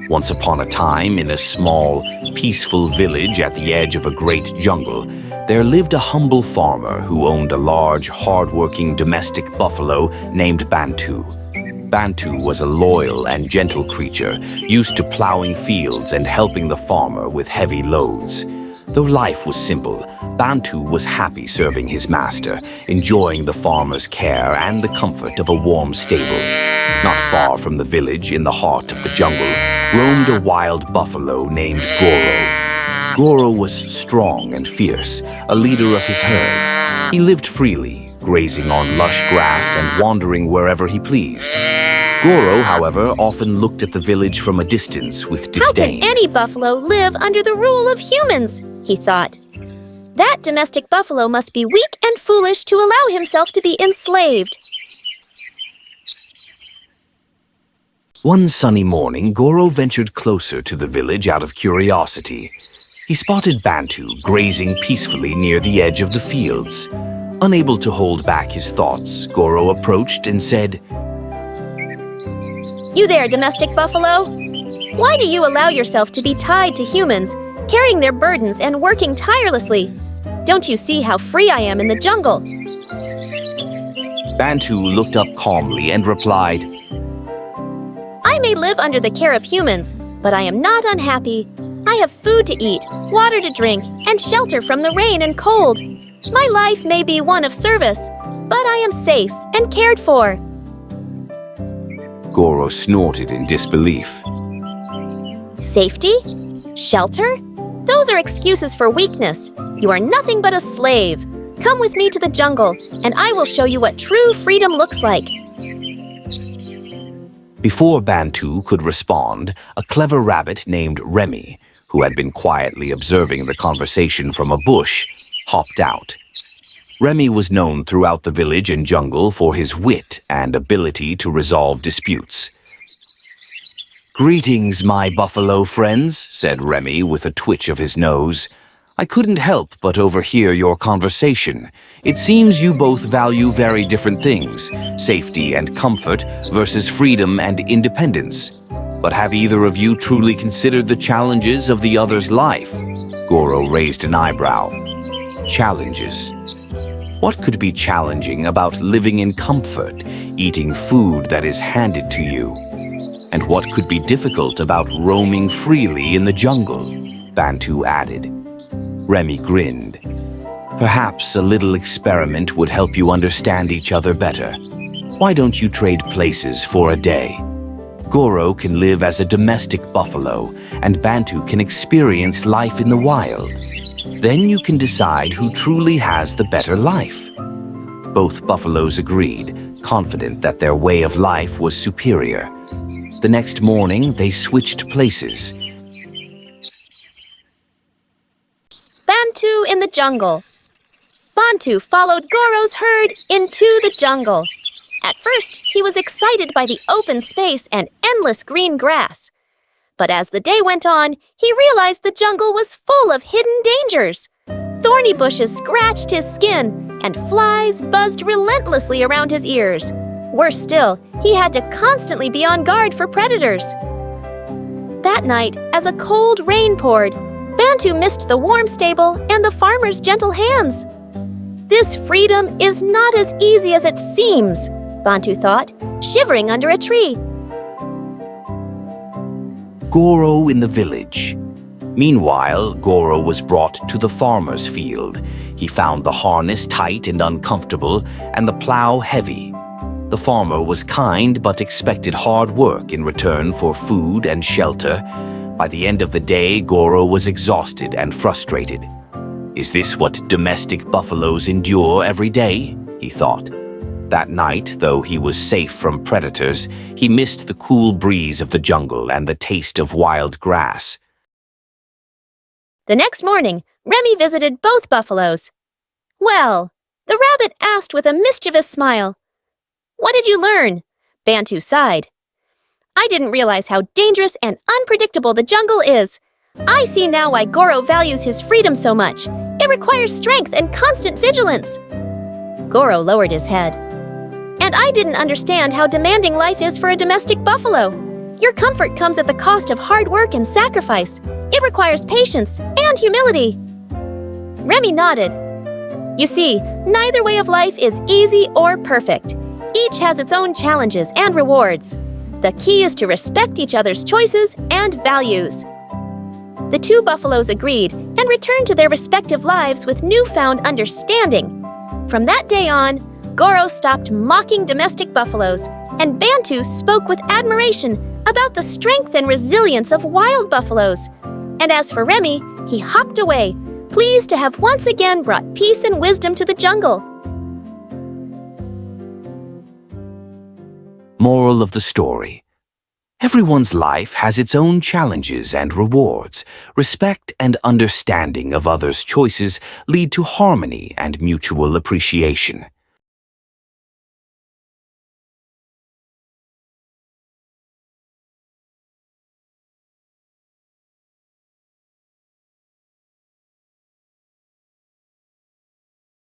Once upon a time, in a small, peaceful village at the edge of a great jungle, there lived a humble farmer who owned a large, hard-working domestic buffalo named Bantu. Bantu was a loyal and gentle creature, used to plowing fields and helping the farmer with heavy loads. Though life was simple, Bantu was happy serving his master, enjoying the farmer's care and the comfort of a warm stable. Not far from the village, in the heart of the jungle, roamed a wild buffalo named Goro. Goro was strong and fierce, a leader of his herd. He lived freely, grazing on lush grass and wandering wherever he pleased. Goro, however, often looked at the village from a distance with disdain. How can any buffalo live under the rule of humans? He thought. That domestic buffalo must be weak and foolish to allow himself to be enslaved. One sunny morning, Goro ventured closer to the village out of curiosity. He spotted Bantu grazing peacefully near the edge of the fields. Unable to hold back his thoughts, Goro approached and said, "You there, domestic buffalo? Why do you allow yourself to be tied to humans, carrying their burdens and working tirelessly? Don't you see how free I am in the jungle?" Bantu looked up calmly and replied, "I may live under the care of humans, but I am not unhappy. I have food to eat, water to drink, and shelter from the rain and cold. My life may be one of service, but I am safe and cared for." Goro snorted in disbelief. Safety? Shelter? Those are excuses for weakness. You are nothing but a slave. Come with me to the jungle, and I will show you what true freedom looks like. Before Bantu could respond, a clever rabbit named Remy, who had been quietly observing the conversation from a bush, hopped out. Remy was known throughout the village and jungle for his wit and ability to resolve disputes. "Greetings, my buffalo friends," said Remy with a twitch of his nose. "I couldn't help but overhear your conversation. It seems you both value very different things, safety and comfort versus freedom and independence. But have either of you truly considered the challenges of the other's life?" Goro raised an eyebrow. Challenges. What could be challenging about living in comfort, eating food that is handed to you? And what could be difficult about roaming freely in the jungle? Bantu added. Remy grinned. Perhaps a little experiment would help you understand each other better. Why don't you trade places for a day? Goro can live as a domestic buffalo, and Bantu can experience life in the wild. Then you can decide who truly has the better life. Both buffaloes agreed, confident that their way of life was superior. The next morning, they switched places. Bantu in the jungle. Bantu followed Goro's herd into the jungle. At first, he was excited by the open space and endless green grass. But as the day went on, he realized the jungle was full of hidden dangers. Thorny bushes scratched his skin, and flies buzzed relentlessly around his ears. Worse still, he had to constantly be on guard for predators. That night, as a cold rain poured, Bantu missed the warm stable and the farmer's gentle hands. This freedom is not as easy as it seems, Bantu thought, shivering under a tree. Goro in the village. Meanwhile, Goro was brought to the farmer's field. He found the harness tight and uncomfortable, and the plow heavy. The farmer was kind but expected hard work in return for food and shelter. By the end of the day, Goro was exhausted and frustrated. Is this what domestic buffaloes endure every day? He thought. That night, though he was safe from predators, he missed the cool breeze of the jungle and the taste of wild grass. The next morning, Remy visited both buffaloes. "Well," the rabbit asked with a mischievous smile. "What did you learn?" Bantu sighed. "I didn't realize how dangerous and unpredictable the jungle is. I see now why Goro values his freedom so much. It requires strength and constant vigilance." Goro lowered his head. "And I didn't understand how demanding life is for a domestic buffalo. Your comfort comes at the cost of hard work and sacrifice. It requires patience and humility. Remy nodded. You see, neither way of life is easy or perfect. Each has its own challenges and rewards. The key is to respect each other's choices and values. The two buffaloes agreed and returned to their respective lives with newfound understanding. From that day on, Goro stopped mocking domestic buffaloes, and Bantu spoke with admiration about the strength and resilience of wild buffaloes. And as for Remy, he hopped away, pleased to have once again brought peace and wisdom to the jungle. Moral of the story. Everyone's life has its own challenges and rewards. Respect and understanding of others' choices lead to harmony and mutual appreciation.